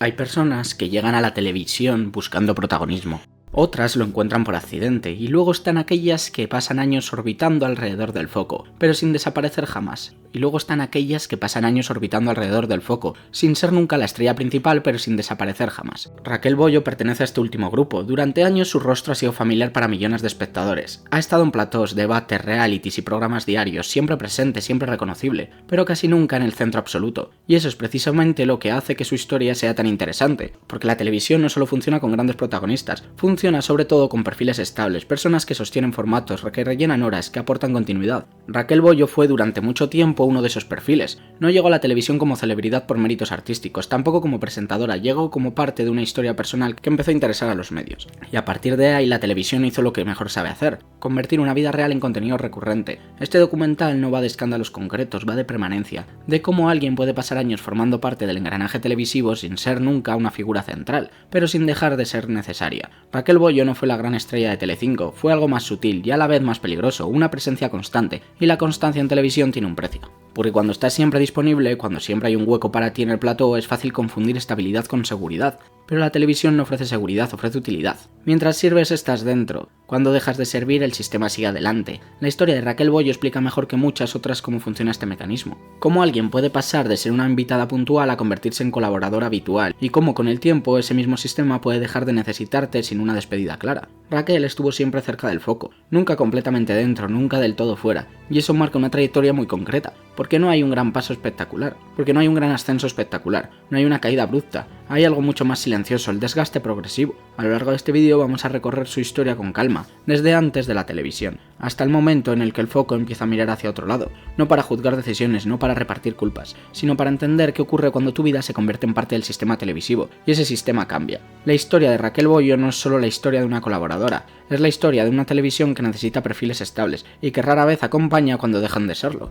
Hay personas que llegan a la televisión buscando protagonismo. Otras lo encuentran por accidente, y luego están aquellas que pasan años orbitando alrededor del foco, pero sin desaparecer jamás. Y luego están aquellas que pasan años orbitando alrededor del foco, sin ser nunca la estrella principal, pero sin desaparecer jamás. Raquel Bollo pertenece a este último grupo. Durante años su rostro ha sido familiar para millones de espectadores. Ha estado en platós, debates, realities y programas diarios, siempre presente, siempre reconocible, pero casi nunca en el centro absoluto. Y eso es precisamente lo que hace que su historia sea tan interesante, porque la televisión no solo funciona con grandes protagonistas, funciona sobre todo con perfiles estables, personas que sostienen formatos, que rellenan horas, que aportan continuidad. Raquel Bollo fue durante mucho tiempo uno de esos perfiles. No llegó a la televisión como celebridad por méritos artísticos, tampoco como presentadora, llegó como parte de una historia personal que empezó a interesar a los medios. Y a partir de ahí la televisión hizo lo que mejor sabe hacer, convertir una vida real en contenido recurrente. Este documental no va de escándalos concretos, va de permanencia, de cómo alguien puede pasar años formando parte del engranaje televisivo sin ser nunca una figura central, pero sin dejar de ser necesaria. Raquel Bollo no fue la gran estrella de Telecinco, fue algo más sutil y a la vez más peligroso, una presencia constante, y la constancia en televisión tiene un precio. Porque cuando estás siempre disponible, cuando siempre hay un hueco para ti en el plató, es fácil confundir estabilidad con seguridad. Pero la televisión no ofrece seguridad, ofrece utilidad. Mientras sirves estás dentro. Cuando dejas de servir, el sistema sigue adelante. La historia de Raquel Bollo explica mejor que muchas otras cómo funciona este mecanismo. Cómo alguien puede pasar de ser una invitada puntual a convertirse en colaboradora habitual, y cómo con el tiempo ese mismo sistema puede dejar de necesitarte sin una despedida clara. Raquel estuvo siempre cerca del foco, nunca completamente dentro, nunca del todo fuera, y eso marca una trayectoria muy concreta, porque no hay un gran paso espectacular, porque no hay un gran ascenso espectacular, no hay una caída abrupta, hay algo mucho más silencioso, el desgaste progresivo. A lo largo de este vídeo vamos a recorrer su historia con calma, desde antes de la televisión, hasta el momento en el que el foco empieza a mirar hacia otro lado, no para juzgar decisiones, no para repartir culpas, sino para entender qué ocurre cuando tu vida se convierte en parte del sistema televisivo, y ese sistema cambia. La historia de Raquel Bollo no es solo la historia de una colaboradora, es la historia de una televisión que necesita perfiles estables, y que rara vez acompaña cuando dejan de serlo.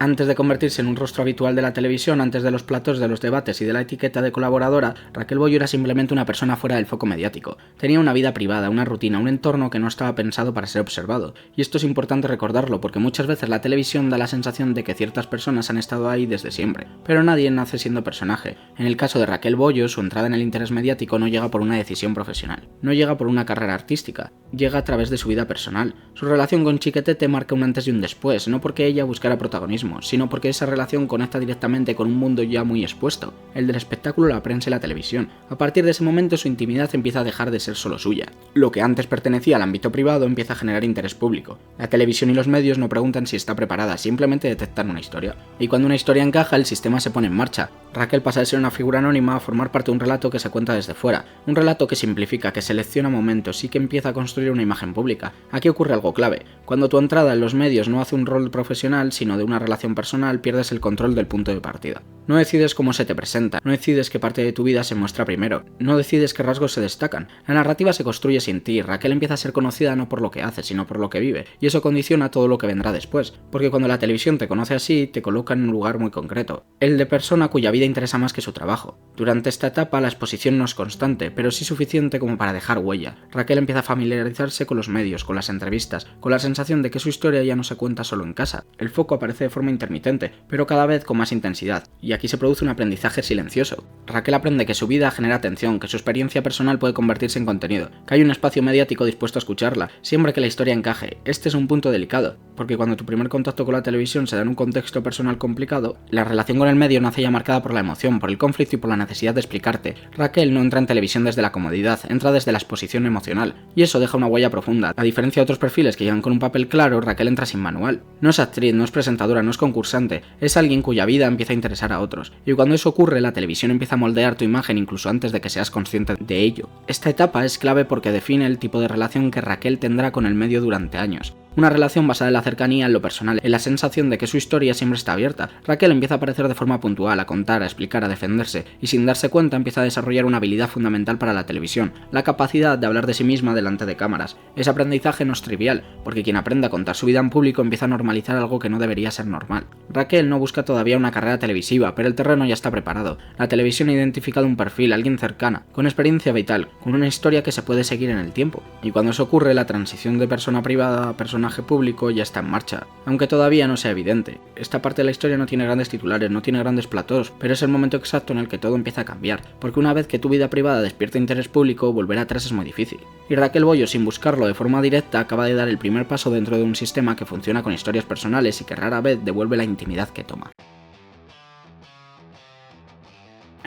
Antes de convertirse en un rostro habitual de la televisión, antes de los platós, de los debates y de la etiqueta de colaboradora, Raquel Bollo era simplemente una persona fuera del foco mediático. Tenía una vida privada, una rutina, un entorno que no estaba pensado para ser observado. Y esto es importante recordarlo, porque muchas veces la televisión da la sensación de que ciertas personas han estado ahí desde siempre. Pero nadie nace siendo personaje. En el caso de Raquel Bollo, su entrada en el interés mediático no llega por una decisión profesional, no llega por una carrera artística, llega a través de su vida personal. Su relación con Chiquetete marca un antes y un después, no porque ella buscara protagonismo, sino porque esa relación conecta directamente con un mundo ya muy expuesto, el del espectáculo, la prensa y la televisión. A partir de ese momento su intimidad empieza a dejar de ser solo suya. Lo que antes pertenecía al ámbito privado empieza a generar interés público. La televisión y los medios no preguntan si está preparada, simplemente detectan una historia. Y cuando una historia encaja, el sistema se pone en marcha. Raquel pasa de ser una figura anónima a formar parte de un relato que se cuenta desde fuera, un relato que simplifica, que selecciona momentos y que empieza a construir una imagen pública. Aquí ocurre algo clave. Cuando tu entrada en los medios no hace un rol profesional, sino de una relación personal, pierdes el control del punto de partida. No decides cómo se te presenta, no decides qué parte de tu vida se muestra primero, no decides qué rasgos se destacan. La narrativa se construye sin ti. Raquel empieza a ser conocida no por lo que hace, sino por lo que vive, y eso condiciona todo lo que vendrá después, porque cuando la televisión te conoce así, te coloca en un lugar muy concreto, el de persona cuya vida interesa más que su trabajo. Durante esta etapa la exposición no es constante, pero sí suficiente como para dejar huella. Raquel empieza a familiarizarse con los medios, con las entrevistas, con la sensación de que su historia ya no se cuenta solo en casa. El foco aparece de forma intermitente, pero cada vez con más intensidad, y aquí se produce un aprendizaje silencioso. Raquel aprende que su vida genera atención, que su experiencia personal puede convertirse en contenido, que hay un espacio mediático dispuesto a escucharla, siempre que la historia encaje. Este es un punto delicado, porque cuando tu primer contacto con la televisión se da en un contexto personal complicado, la relación con el medio nace ya marcada por la emoción, por el conflicto y por la necesidad de explicarte. Raquel no entra en televisión desde la comodidad, entra desde la exposición emocional, y eso deja una huella profunda. A diferencia de otros perfiles que llegan con un papel claro, Raquel entra sin manual. No es actriz, no es presentadora, no es concursante, es alguien cuya vida empieza a interesar a otros, y cuando eso ocurre, la televisión empieza a moldear tu imagen incluso antes de que seas consciente de ello. Esta etapa es clave porque define el tipo de relación que Raquel tendrá con el medio durante años. Una relación basada en la cercanía, en lo personal, en la sensación de que su historia siempre está abierta. Raquel empieza a aparecer de forma puntual, a contar, a explicar, a defenderse, y sin darse cuenta empieza a desarrollar una habilidad fundamental para la televisión, la capacidad de hablar de sí misma delante de cámaras. Ese aprendizaje no es trivial, porque quien aprende a contar su vida en público empieza a normalizar algo que no debería ser normal. Raquel no busca todavía una carrera televisiva, pero el terreno ya está preparado. La televisión ha identificado un perfil, alguien cercana, con experiencia vital, con una historia que se puede seguir en el tiempo. Y cuando eso ocurre, la transición de persona privada a personaje público ya está en marcha, aunque todavía no sea evidente. Esta parte de la historia no tiene grandes titulares, no tiene grandes platós, pero es el momento exacto en el que todo empieza a cambiar, porque una vez que tu vida privada despierta interés público, volver atrás es muy difícil. Y Raquel Bollo, sin buscarlo de forma directa, acaba de dar el primer paso dentro de un sistema que funciona con historias personales y que rara vez devuelve la intimidad que toma.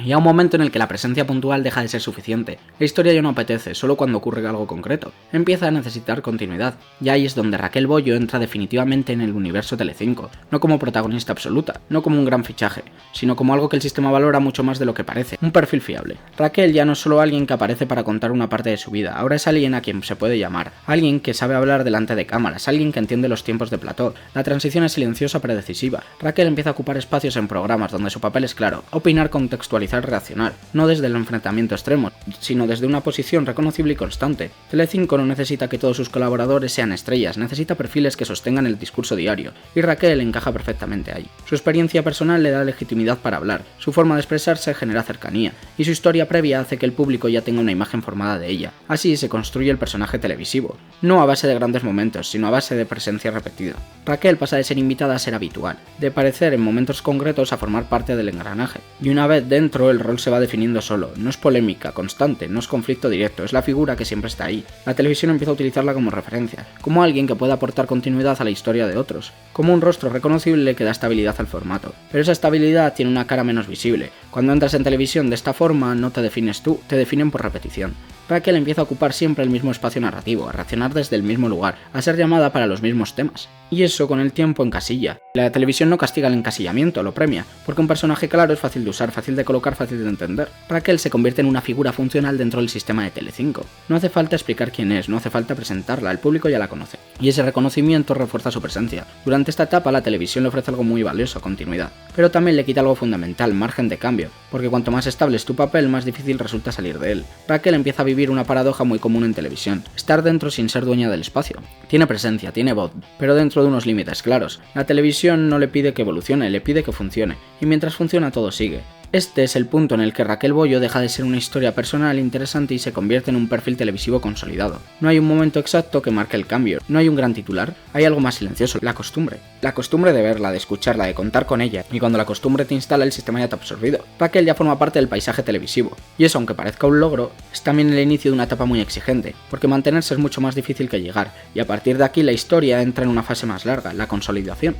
Y a un momento en el que la presencia puntual deja de ser suficiente. La historia ya no apetece, solo cuando ocurre algo concreto. Empieza a necesitar continuidad. Y ahí es donde Raquel Bollo entra definitivamente en el universo Telecinco, no como protagonista absoluta, no como un gran fichaje, sino como algo que el sistema valora mucho más de lo que parece, un perfil fiable. Raquel ya no es solo alguien que aparece para contar una parte de su vida, ahora es alguien a quien se puede llamar, alguien que sabe hablar delante de cámaras, alguien que entiende los tiempos de plató. La transición es silenciosa pero decisiva. Raquel empieza a ocupar espacios en programas donde su papel es claro, opinar, contextualizar, reaccionar, no desde el enfrentamiento extremo, sino desde una posición reconocible y constante. Telecinco no necesita que todos sus colaboradores sean estrellas, necesita perfiles que sostengan el discurso diario, y Raquel encaja perfectamente ahí. Su experiencia personal le da legitimidad para hablar, su forma de expresarse genera cercanía, y su historia previa hace que el público ya tenga una imagen formada de ella. Así se construye el personaje televisivo, no a base de grandes momentos, sino a base de presencia repetida. Raquel pasa de ser invitada a ser habitual, de aparecer en momentos concretos a formar parte del engranaje, y una vez dentro el rol se va definiendo solo, no es polémica constante, no es conflicto directo, es la figura que siempre está ahí. La televisión empieza a utilizarla como referencia, como alguien que pueda aportar continuidad a la historia de otros, como un rostro reconocible que da estabilidad al formato. Pero esa estabilidad tiene una cara menos visible. Cuando entras en televisión de esta forma no te defines tú, te definen por repetición. Raquel empieza a ocupar siempre el mismo espacio narrativo, a reaccionar desde el mismo lugar, a ser llamada para los mismos temas. Y eso con el tiempo encasilla. La televisión no castiga el encasillamiento, lo premia, porque un personaje claro es fácil de usar, fácil de colocar, fácil de entender. Raquel se convierte en una figura funcional dentro del sistema de Telecinco. No hace falta explicar quién es, no hace falta presentarla, el público ya la conoce. Y ese reconocimiento refuerza su presencia. Durante esta etapa la televisión le ofrece algo muy valioso, continuidad. Pero también le quita algo fundamental, margen de cambio, porque cuanto más estable es tu papel, más difícil resulta salir de él. Raquel empieza a vivir una paradoja muy común en televisión, estar dentro sin ser dueña del espacio. Tiene presencia, tiene voz, pero dentro de unos límites claros. La televisión no le pide que evolucione, le pide que funcione, y mientras funciona todo sigue. Este es el punto en el que Raquel Bollo deja de ser una historia personal interesante y se convierte en un perfil televisivo consolidado. No hay un momento exacto que marque el cambio, no hay un gran titular, hay algo más silencioso, la costumbre. La costumbre de verla, de escucharla, de contar con ella, y cuando la costumbre te instala el sistema ya te ha absorbido. Raquel ya forma parte del paisaje televisivo, y eso, aunque parezca un logro, es también el inicio de una etapa muy exigente, porque mantenerse es mucho más difícil que llegar, y a partir de aquí la historia entra en una fase más larga, la consolidación.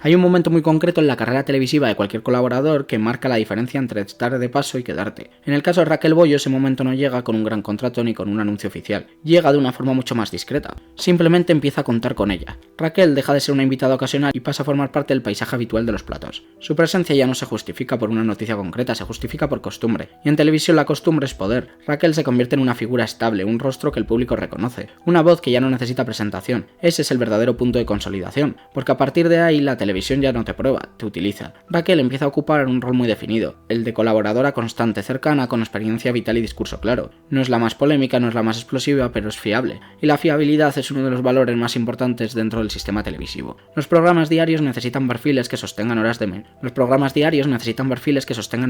Hay un momento muy concreto en la carrera televisiva de cualquier colaborador que marca la diferencia entre estar de paso y quedarte. En el caso de Raquel Bollo, ese momento no llega con un gran contrato ni con un anuncio oficial. Llega de una forma mucho más discreta. Simplemente empieza a contar con ella. Raquel deja de ser una invitada ocasional y pasa a formar parte del paisaje habitual de los platos. Su presencia ya no se justifica por una noticia concreta, se justifica por costumbre. Y en televisión la costumbre es poder. Raquel se convierte en una figura estable, un rostro que el público reconoce. Una voz que ya no necesita presentación. Ese es el verdadero punto de consolidación, porque a partir de ahí la televisión ya no te prueba, te utiliza. Raquel empieza a ocupar un rol muy definido, el de colaboradora constante, cercana, con experiencia vital y discurso claro. No es la más polémica, no es la más explosiva, pero es fiable. Y la fiabilidad es uno de los valores más importantes dentro del sistema televisivo. Los programas diarios necesitan perfiles que sostengan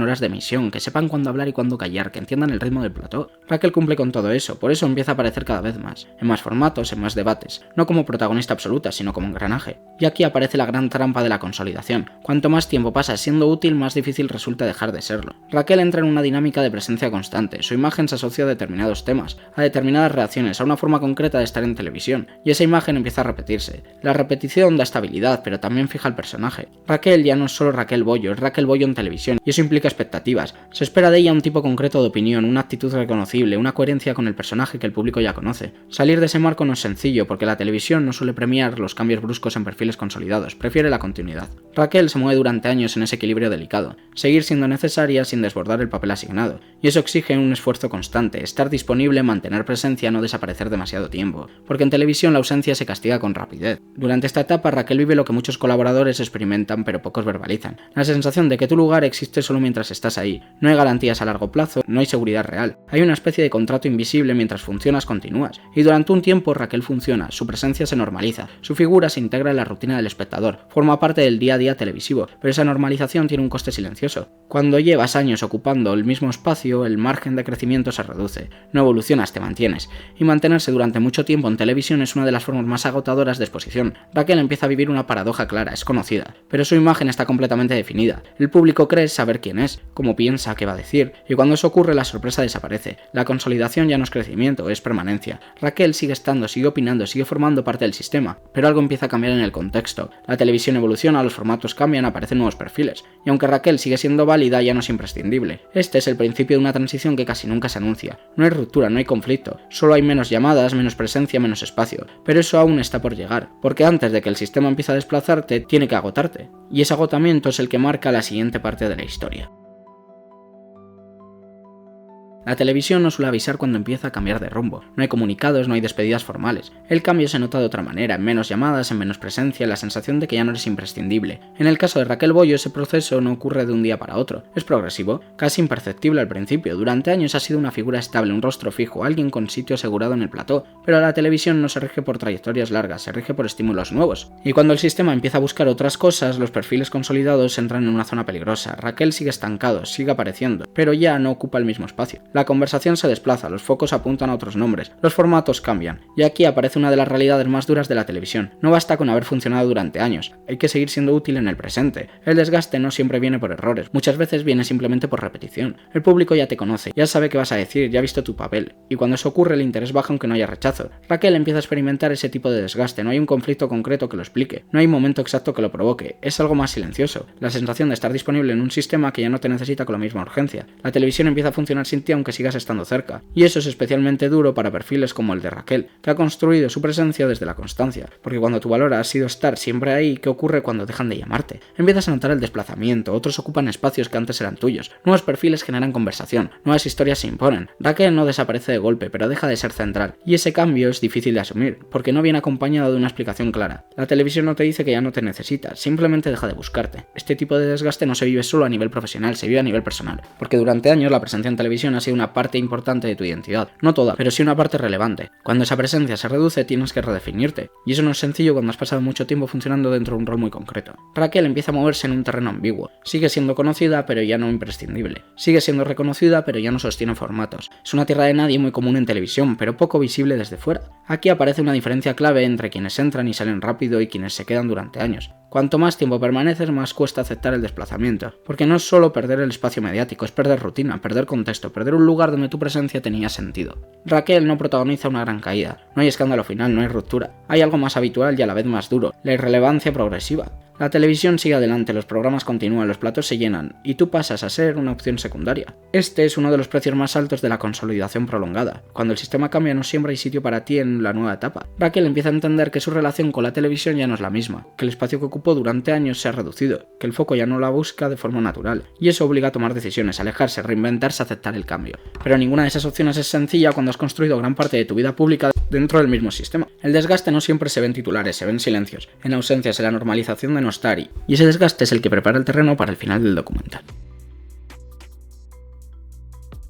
horas de emisión, que sepan cuándo hablar y cuándo callar, que entiendan el ritmo del plató. Raquel cumple con todo eso, por eso empieza a aparecer cada vez más, en más formatos, en más debates, no como protagonista absoluta, sino como engranaje. Y aquí aparece la gran trampa de la consolidación. Cuanto más tiempo pasas siendo útil, más difícil resulta dejar de serlo. Raquel entra en una dinámica de presencia constante, su imagen se asocia a determinados temas, a determinadas reacciones, a una forma concreta de estar en televisión, y esa imagen empieza a repetirse. La repetición da estabilidad, pero también fija el personaje. Raquel ya no es solo Raquel Bollo, es Raquel Bollo en televisión, y eso implica expectativas. Se espera de ella un tipo concreto de opinión, una actitud reconocible, una coherencia con el personaje que el público ya conoce. Salir de ese marco no es sencillo, porque la televisión no suele premiar los cambios bruscos en perfiles consolidados, prefiere la continuidad. Raquel se mueve durante años en ese equilibrio delicado, seguir siendo necesaria sin desbordar el papel asignado, y eso exige un esfuerzo constante, estar disponible, mantener presencia, no desaparecer demasiado tiempo, porque en televisión la ausencia se castiga con rapidez. Durante esta etapa Raquel vive lo que muchos colaboradores experimentan pero pocos verbalizan, la sensación de que tu lugar existe solo mientras estás ahí, no hay garantías a largo plazo, no hay seguridad real, hay una especie de contrato invisible mientras funcionas continúas, y durante un tiempo Raquel funciona, su presencia se normaliza, su figura se integra en la rutina del espectador, forma parte del día a día televisivo, pero esa normalización tiene un coste silencioso. Cuando llevas años ocupando el mismo espacio, el margen de crecimiento se reduce, no evolucionas, te mantienes, y mantenerse durante mucho tiempo en televisión es una de las formas más agotadoras de exposición. Raquel empieza a vivir una paradoja clara, es conocida, pero su imagen está completamente definida, el público cree saber quién es, cómo piensa, qué va a decir, y cuando eso ocurre la sorpresa desaparece, la consolidación ya no es crecimiento, es permanencia. Raquel sigue estando, sigue opinando, sigue formando parte del sistema, pero algo empieza a cambiar en el contexto, la televisión evoluciona, los formatos cambian, aparecen nuevos perfiles, y aunque Raquel sigue siendo válida ya no es imprescindible. Este es el principio de una transición que casi nunca se anuncia, no hay ruptura, no hay conflicto, solo hay menos llamadas, menos presencia, menos espacio, pero eso aún está por llegar, porque antes de que el sistema empiece a desplazarte, tiene que agotarte, y ese agotamiento es el que marca la siguiente parte de la historia. La televisión no suele avisar cuando empieza a cambiar de rumbo, no hay comunicados, no hay despedidas formales. El cambio se nota de otra manera, en menos llamadas, en menos presencia, en la sensación de que ya no eres imprescindible. En el caso de Raquel Bollo ese proceso no ocurre de un día para otro, es progresivo, casi imperceptible al principio, durante años ha sido una figura estable, un rostro fijo, alguien con sitio asegurado en el plató, pero la televisión no se rige por trayectorias largas, se rige por estímulos nuevos. Y cuando el sistema empieza a buscar otras cosas, los perfiles consolidados entran en una zona peligrosa. Raquel sigue estancado, sigue apareciendo, pero ya no ocupa el mismo espacio. La conversación se desplaza, los focos apuntan a otros nombres, los formatos cambian, y aquí aparece una de las realidades más duras de la televisión. No basta con haber funcionado durante años, hay que seguir siendo útil en el presente. El desgaste no siempre viene por errores, muchas veces viene simplemente por repetición. El público ya te conoce, ya sabe qué vas a decir, ya ha visto tu papel, y cuando eso ocurre el interés baja aunque no haya rechazo. Raquel empieza a experimentar ese tipo de desgaste, no hay un conflicto concreto que lo explique, no hay un momento exacto que lo provoque, es algo más silencioso, la sensación de estar disponible en un sistema que ya no te necesita con la misma urgencia. La televisión empieza a funcionar sin ti aunque sigas estando cerca, y eso es especialmente duro para perfiles como el de Raquel, que ha construido su presencia desde la constancia, porque cuando tu valor ha sido estar siempre ahí, ¿qué ocurre cuando dejan de llamarte? Empiezas a notar el desplazamiento, otros ocupan espacios que antes eran tuyos, nuevos perfiles generan conversación, nuevas historias se imponen. Raquel no desaparece de golpe, pero deja de ser central, y ese cambio es difícil de asumir, porque no viene acompañado de una explicación clara. La televisión no te dice que ya no te necesita, simplemente deja de buscarte. Este tipo de desgaste no se vive solo a nivel profesional, se vive a nivel personal, porque durante años la presencia en televisión ha sido una parte importante de tu identidad, no toda, pero sí una parte relevante. Cuando esa presencia se reduce tienes que redefinirte, y eso no es sencillo cuando has pasado mucho tiempo funcionando dentro de un rol muy concreto. Raquel empieza a moverse en un terreno ambiguo, sigue siendo conocida pero ya no imprescindible, sigue siendo reconocida pero ya no sostiene formatos, es una tierra de nadie muy común en televisión pero poco visible desde fuera. Aquí aparece una diferencia clave entre quienes entran y salen rápido y quienes se quedan durante años. Cuanto más tiempo permaneces, más cuesta aceptar el desplazamiento, porque no es solo perder el espacio mediático, es perder rutina, perder contexto, perder un lugar donde tu presencia tenía sentido. Raquel no protagoniza una gran caída, no hay escándalo final, no hay ruptura, hay algo más habitual y a la vez más duro, la irrelevancia progresiva. La televisión sigue adelante, los programas continúan, los platos se llenan, y tú pasas a ser una opción secundaria. Este es uno de los precios más altos de la consolidación prolongada. Cuando el sistema cambia no siempre hay sitio para ti en la nueva etapa. Raquel empieza a entender que su relación con la televisión ya no es la misma, que el espacio que ocupó durante años se ha reducido, que el foco ya no la busca de forma natural, y eso obliga a tomar decisiones, alejarse, reinventarse, aceptar el cambio. Pero ninguna de esas opciones es sencilla cuando has construido gran parte de tu vida pública dentro del mismo sistema. El desgaste no siempre se ve en titulares, se ve en silencios, en ausencias, en la normalización de no estar, y ese desgaste es el que prepara el terreno para el final del documental.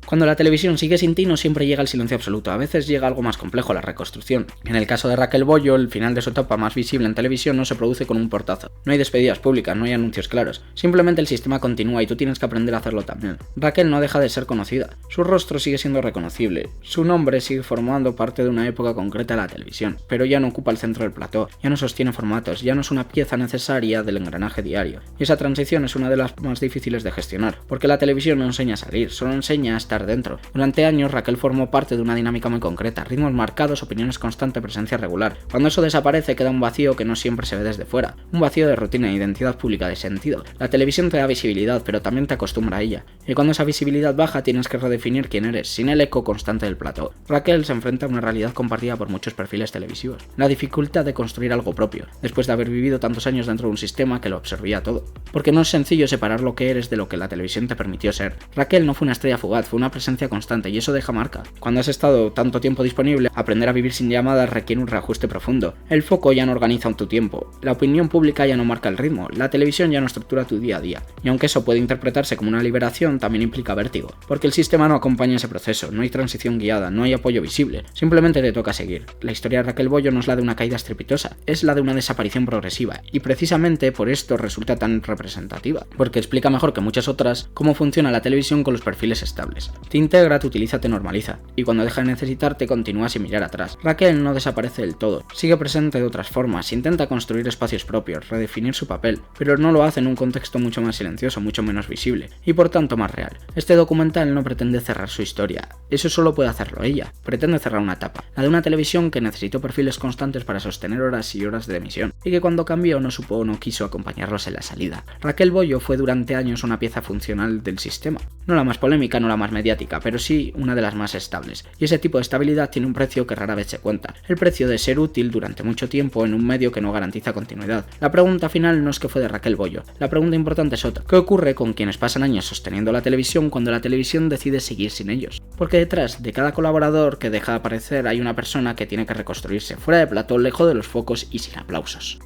Cuando la televisión sigue sin ti no siempre llega el silencio absoluto, a veces llega algo más complejo, la reconstrucción. En el caso de Raquel Bollo, el final de su etapa más visible en televisión no se produce con un portazo. No hay despedidas públicas, no hay anuncios claros, simplemente el sistema continúa y tú tienes que aprender a hacerlo también. Raquel no deja de ser conocida, su rostro sigue siendo reconocible, su nombre sigue formando parte de una época concreta de la televisión, pero ya no ocupa el centro del plató, ya no sostiene formatos, ya no es una pieza necesaria del engranaje diario. Y esa transición es una de las más difíciles de gestionar, porque la televisión no enseña a salir, solo enseña a estar estar dentro. Durante años Raquel formó parte de una dinámica muy concreta, ritmos marcados, opiniones constantes, presencia regular. Cuando eso desaparece queda un vacío que no siempre se ve desde fuera, un vacío de rutina, identidad pública, de sentido. La televisión te da visibilidad, pero también te acostumbra a ella, y cuando esa visibilidad baja tienes que redefinir quién eres, sin el eco constante del plató. Raquel se enfrenta a una realidad compartida por muchos perfiles televisivos, la dificultad de construir algo propio, después de haber vivido tantos años dentro de un sistema que lo absorbía todo. Porque no es sencillo separar lo que eres de lo que la televisión te permitió ser. Raquel no fue una estrella fugaz, fue una presencia constante, y eso deja marca. Cuando has estado tanto tiempo disponible, aprender a vivir sin llamadas requiere un reajuste profundo. El foco ya no organiza tu tiempo, la opinión pública ya no marca el ritmo, la televisión ya no estructura tu día a día. Y aunque eso puede interpretarse como una liberación, también implica vértigo, porque el sistema no acompaña ese proceso, no hay transición guiada, no hay apoyo visible, simplemente te toca seguir. La historia de Raquel Bollo no es la de una caída estrepitosa, es la de una desaparición progresiva, y precisamente por esto resulta tan representativa, porque explica mejor que muchas otras cómo funciona la televisión con los perfiles estables. Te integra, te utiliza, te normaliza, y cuando deja de necesitarte continúa sin mirar atrás. Raquel no desaparece del todo, sigue presente de otras formas, intenta construir espacios propios, redefinir su papel, pero no lo hace en un contexto mucho más silencioso, mucho menos visible, y por tanto más real. Este documental no pretende cerrar su historia, eso solo puede hacerlo ella, pretende cerrar una etapa, la de una televisión que necesitó perfiles constantes para sostener horas y horas de emisión, y que cuando cambió no supo o no quiso acompañarlos en la salida. Raquel Bollo fue durante años una pieza funcional del sistema, no la más polémica, no la más mediática, pero sí una de las más estables, y ese tipo de estabilidad tiene un precio que rara vez se cuenta, el precio de ser útil durante mucho tiempo en un medio que no garantiza continuidad. La pregunta final no es qué fue de Raquel Bollo, la pregunta importante es otra, ¿qué ocurre con quienes pasan años sosteniendo la televisión cuando la televisión decide seguir sin ellos? Porque detrás de cada colaborador que deja de aparecer hay una persona que tiene que reconstruirse, fuera de plató, lejos de los focos y sin aplausos.